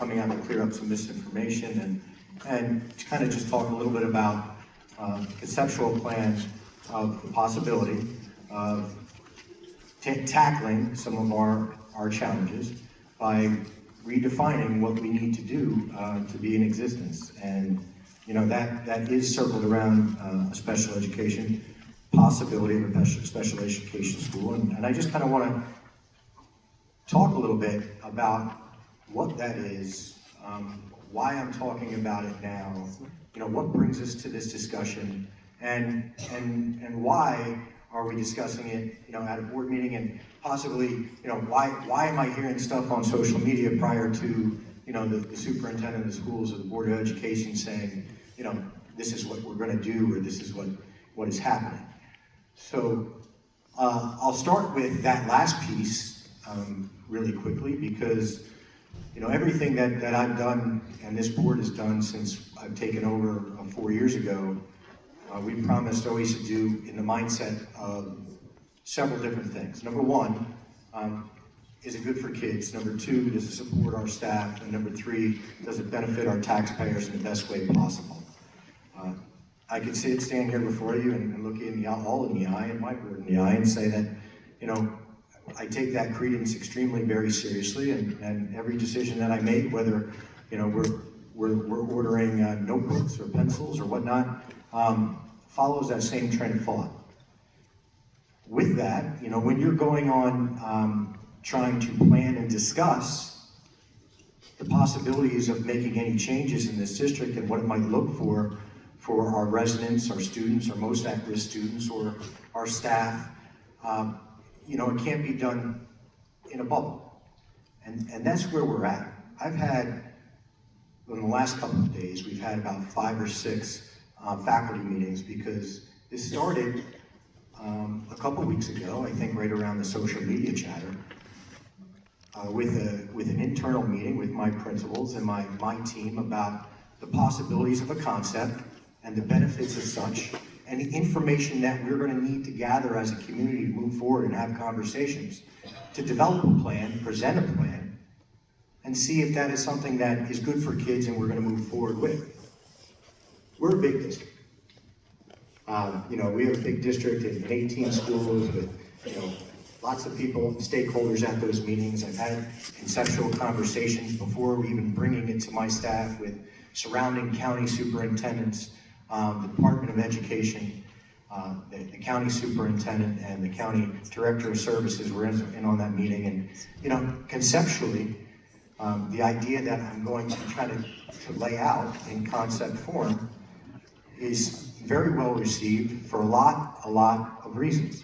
coming out to clear up some misinformation and to kind of just talk a little bit about conceptual plans of the possibility of tackling some of our challenges by redefining what we need to do to be in existence. And you know, that is circled around a special education possibility of a special education school. And I just kind of want to talk a little bit about what that is, why I'm talking about it now, you know, what brings us to this discussion, and why are we discussing it, you know, at a board meeting, and possibly, you know, why am I hearing stuff on social media prior to, you know, the superintendent of the schools or the Board of Education saying, you know, this is what we're going to do, or this is what is happening. So I'll start with that last piece really quickly, because, you know, everything that I've done and this board has done since I've taken over 4 years ago, we promised always to do in the mindset of several different things. Number one, is it good for kids? Number two, does it support our staff? And number three, does it benefit our taxpayers in the best way possible? I could stand here before you and look you all in the eye, and my board in the eye, and say that, you know, I take that credence extremely very seriously, and every decision that I make, whether, you know, we're ordering notebooks or pencils or whatnot, follows that same train of thought. With that, you know, when you're going on trying to plan and discuss the possibilities of making any changes in this district and what it might look for our residents, our students, our most at-risk students, or our staff, you know, it can't be done in a bubble. And that's where we're at. I've had, in the last couple of days, we've had about 5 or 6 faculty meetings, because this started a couple weeks ago, I think right around the social media chatter, with an internal meeting with my principals and my team about the possibilities of a concept and the benefits of such, and the information that we're going to need to gather as a community to move forward and have conversations, to develop a plan, present a plan, and see if that is something that is good for kids and we're going to move forward with. We're a big district. You know, we have a big district in 18 schools with, you know, lots of people, stakeholders at those meetings. I've had conceptual conversations before even bringing it to my staff with surrounding county superintendents, the Department of Education, the county superintendent, and the county director of services were in on that meeting. And, you know, conceptually, the idea that I'm going to try to lay out in concept form is very well received for a lot of reasons.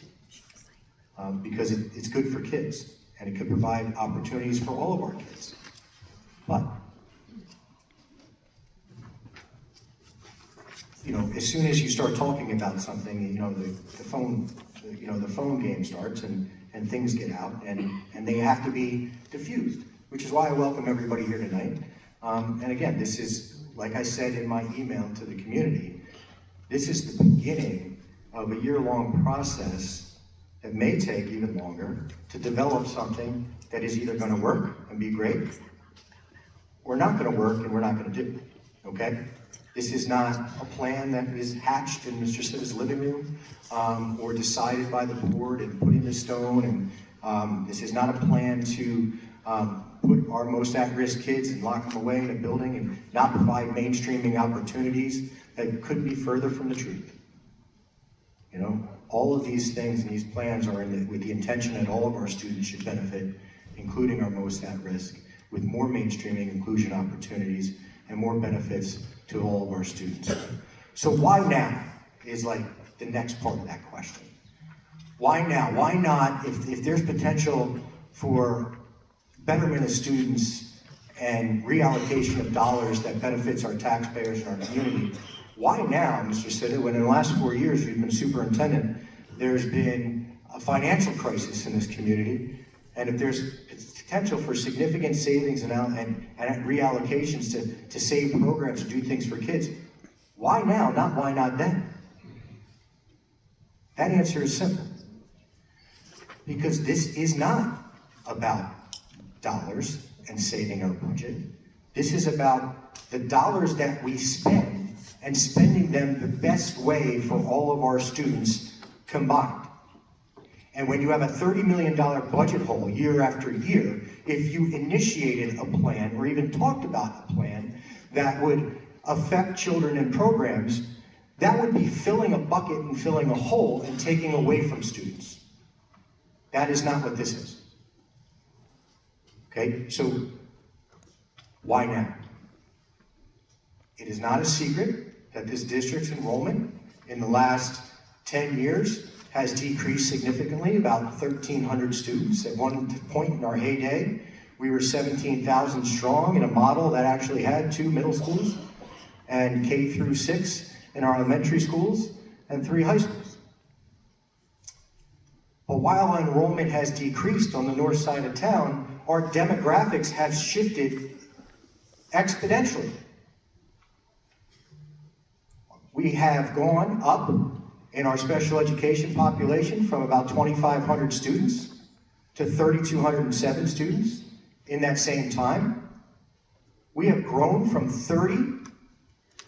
Because it's good for kids, and it could provide opportunities for all of our kids. But, you know, as soon as you start talking about something, you know, the phone game starts, and things get out, and they have to be diffused, which is why I welcome everybody here tonight. And again, this is, like I said in my email to the community, this is the beginning of a year-long process that may take even longer to develop something that is either going to work and be great, or not going to work and we're not going to do, okay? This is not a plan that is hatched in Mr. Citta's living room, or decided by the board and put in stone, and this is not a plan to put our most at-risk kids and lock them away in a building and not provide mainstreaming opportunities that couldn't be further from the truth. You know, all of these things and these plans are with the intention that all of our students should benefit, including our most at risk, with more mainstreaming inclusion opportunities and more benefits to all of our students. So why now is like the next part of that question. Why now? Why not, if there's potential for betterment of students and reallocation of dollars that benefits our taxpayers and our community, why now, Mr. Citta, when in the last 4 years you've been superintendent, there's been a financial crisis in this community, and if there's potential for significant savings and reallocations to save programs, to do things for kids, why now, not why not then? That answer is simple. Because this is not about dollars and saving our budget. This is about the dollars that we spend and spending them the best way for all of our students combined. And when you have a $30 million budget hole year after year, if you initiated a plan or even talked about a plan that would affect children in programs, that would be filling a bucket and filling a hole and taking away from students. That is not what this is. Okay, so why now? It is not a secret that this district's enrollment in the last 10 years has decreased significantly, about 1,300 students. At one point in our heyday, we were 17,000 strong in a model that actually had 2 middle schools and K through 6 in our elementary schools and 3 high schools. But while our enrollment has decreased on the north side of town, our demographics have shifted exponentially. We have gone up in our special education population from about 2,500 students to 3,207 students in that same time. We have grown from 30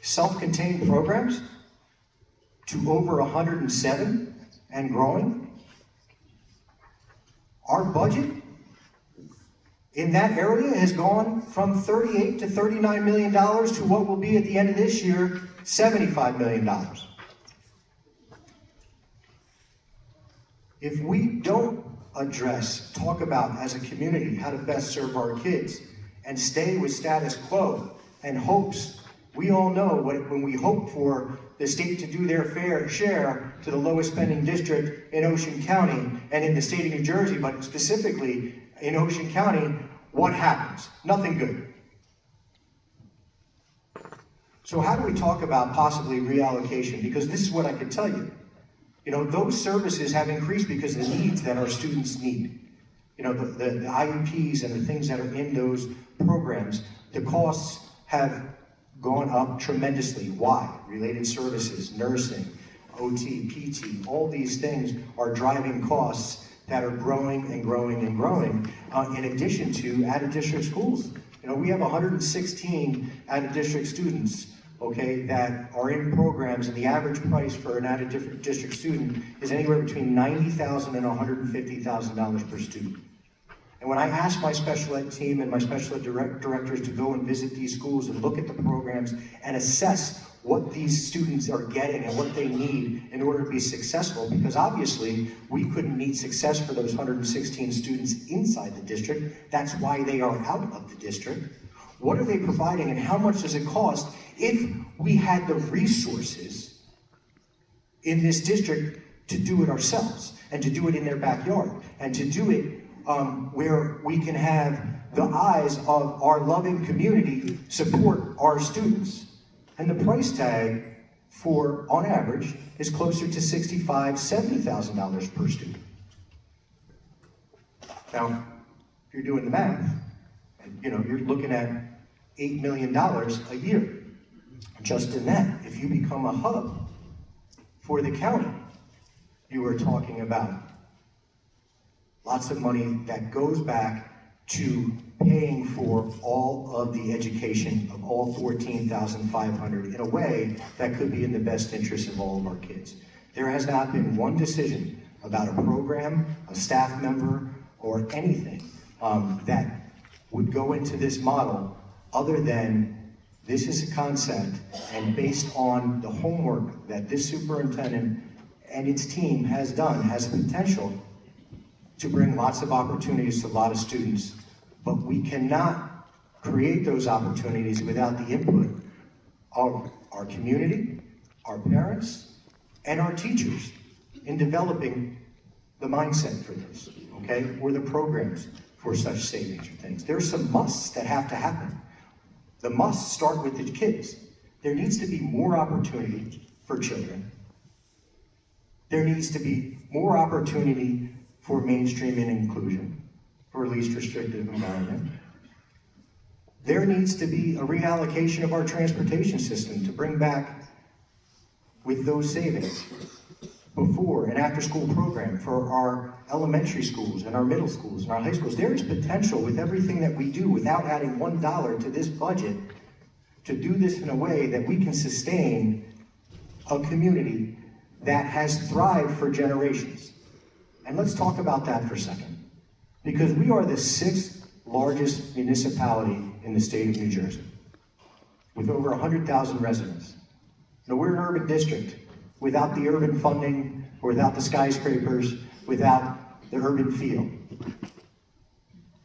self-contained programs to over 107 and growing. Our budget in that area has gone from $38 to $39 million to what will be at the end of this year, $75 million. If we don't talk about as a community how to best serve our kids and stay with status quo and hopes, we all know when we hope for the state to do their fair share to the lowest spending district in Ocean County and in the state of New Jersey, but specifically in Ocean County, what happens? Nothing good. So how do we talk about possibly reallocation? Because this is what I can tell you. You know, those services have increased because of the needs that our students need. You know, the IEPs and the things that are in those programs, the costs have gone up tremendously. Why? Related services, nursing, OT, PT, all these things are driving costs that are growing and growing and growing, in addition to out-of-district schools. You know, we have 116 out-of-district students, okay, that are in programs, and the average price for an out-of-district student is anywhere between $90,000 and $150,000 per student. And when I ask my special ed team and my special ed directors to go and visit these schools and look at the programs and assess what these students are getting and what they need in order to be successful, because obviously we couldn't meet success for those 116 students inside the district. That's why they are out of the district. What are they providing and how much does it cost if we had the resources in this district to do it ourselves and to do it in their backyard and to do it where we can have the eyes of our loving community support our students? And the price tag for, on average, is closer to $65,000, $70,000 per student. Now, if you're doing the math, you know, you're looking at $8 million a year just in that. If you become a hub for the county, you are talking about lots of money that goes back to paying for all of the education of all 14,500 in a way that could be in the best interest of all of our kids. There has not been one decision about a program, a staff member, or anything that would go into this model other than this is a concept, and based on the homework that this superintendent and its team has done, has the potential to bring lots of opportunities to a lot of students. But we cannot create those opportunities without the input of our community, our parents, and our teachers in developing the mindset for this, okay? Or the programs for such savings or things. There's some musts that have to happen. The musts start with the kids. There needs to be more opportunity for children. There needs to be more opportunity for mainstream and inclusion, for least restrictive environment. There needs to be a reallocation of our transportation system to bring back with those savings. before and after school program for our elementary schools and our middle schools and our high schools. There is potential with everything that we do without adding $1 to this budget to do this in a way that we can sustain a community that has thrived for generations. And let's talk about that for a second. Because we are the 6th largest municipality in the state of New Jersey, with over 100,000 residents. Now, we're an urban district. Without the urban funding, without the skyscrapers, without the urban feel.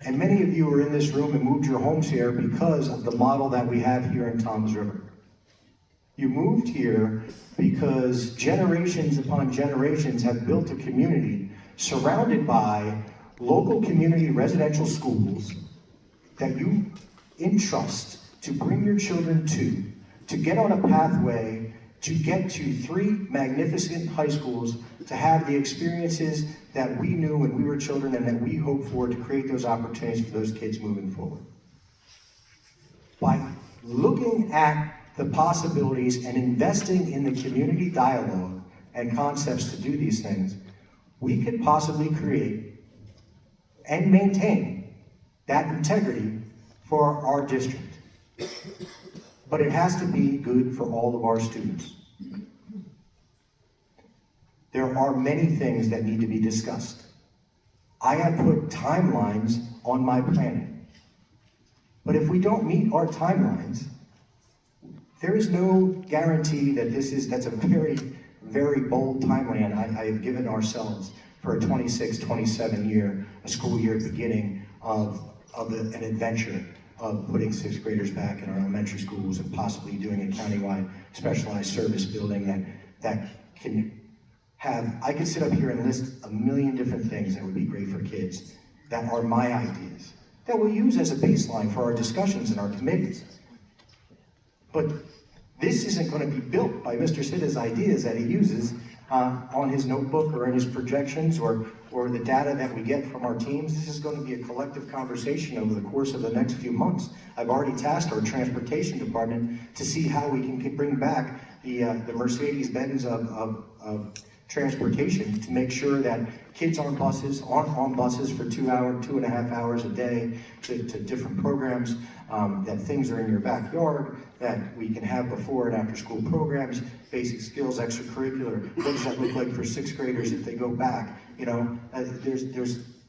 And many of you are in this room and moved your homes here because of the model that we have here in Toms River. You moved here because generations upon generations have built a community surrounded by local community residential schools that you entrust to bring your children to get on a pathway to get to 3 magnificent high schools, to have the experiences that we knew when we were children and that we hope for, to create those opportunities for those kids moving forward. By looking at the possibilities and investing in the community dialogue and concepts to do these things, we could possibly create and maintain that integrity for our district. But it has to be good for all of our students. There are many things that need to be discussed. I have put timelines on my planning. But if we don't meet our timelines, there is no guarantee that that's a very, very bold timeline I have given ourselves for a 26-27 year, a school year beginning of an adventure of putting 6th graders back in our elementary schools and possibly doing a countywide specialized service building that can have, I could sit up here and list a million different things that would be great for kids that are my ideas, that we'll use as a baseline for our discussions in our committees. But this isn't going to be built by Mr. Citta's ideas that he uses on his notebook or in his projections or the data that we get from our teams. This is going to be a collective conversation over the course of the next few months. I've already tasked our transportation department to see how we can bring back the Mercedes-Benz of transportation to make sure that kids aren't on buses for 2.5 hours a day to different programs, that things are in your backyard, that we can have before and after school programs, basic skills, extracurricular. What does that look like for 6th graders if they go back? You know,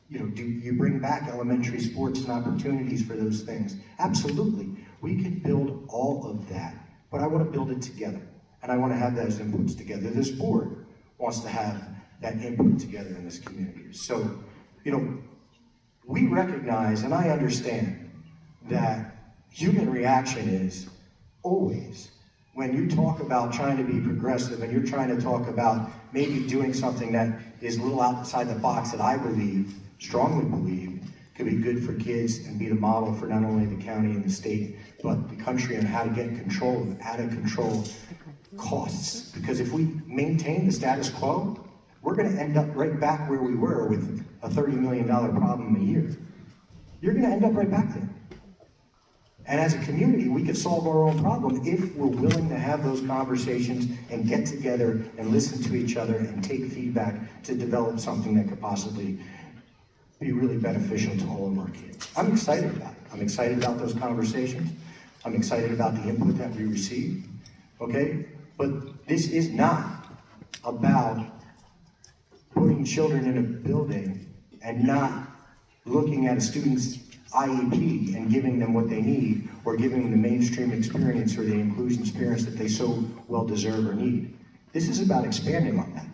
do you bring back elementary sports and opportunities for those things? Absolutely. We can build all of that, but I want to build it together, and I want to have those inputs together. This board wants to have that input together in this community. So, we recognize and I understand that human reaction is always, when you talk about trying to be progressive and you're trying to talk about maybe doing something that is a little outside the box that I strongly believe, could be good for kids and be the model for not only the county and the state, but the country, and how to get control of out of control costs. Because if we maintain the status quo, we're going to end up right back where we were with a $30 million problem a year. You're going to end up right back there. And as a community, we could solve our own problem if we're willing to have those conversations and get together and listen to each other and take feedback to develop something that could possibly be really beneficial to all of our kids. I'm excited about it. I'm excited about those conversations. I'm excited about the input that we receive. Okay? But this is not about putting children in a building and not looking at a student's IEP and giving them what they need, or giving them the mainstream experience or the inclusion experience that they so well deserve or need. This is about expanding on that.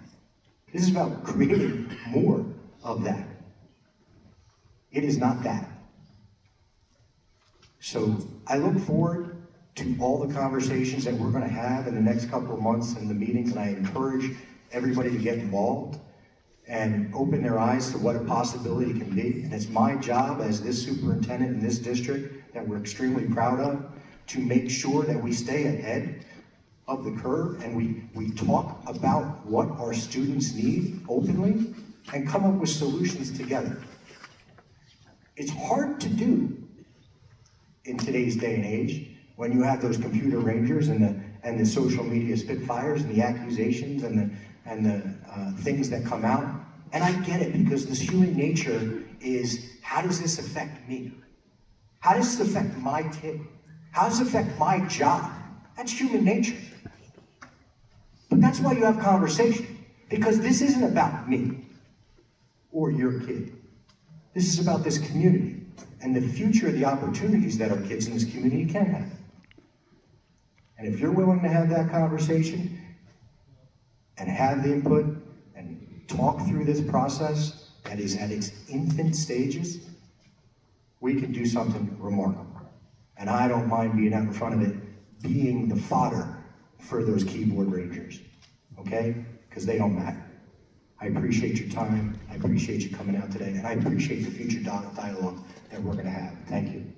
This is about creating more of that. It is not that. So I look forward to all the conversations that we're going to have in the next couple of months and the meetings, and I encourage everybody to get involved and open their eyes to what a possibility can be. And it's my job as this superintendent in this district that we're extremely proud of to make sure that we stay ahead of the curve and we talk about what our students need openly and come up with solutions together. It's hard to do in today's day and age when you have those computer rangers and the social media spitfires and the accusations and and the things that come out. And I get it, because this human nature is, how does this affect me? How does this affect my kid? How does it affect my job? That's human nature. But that's why you have conversation, because this isn't about me or your kid. This is about this community and the future of the opportunities that our kids in this community can have. And if you're willing to have that conversation and have the input and talk through this process that is at its infant stages, we can do something remarkable. And I don't mind being out in front of it, being the fodder for those keyboard rangers, okay? Because they don't matter. I appreciate your time, I appreciate you coming out today, and I appreciate the future dialogue that we're gonna have. Thank you.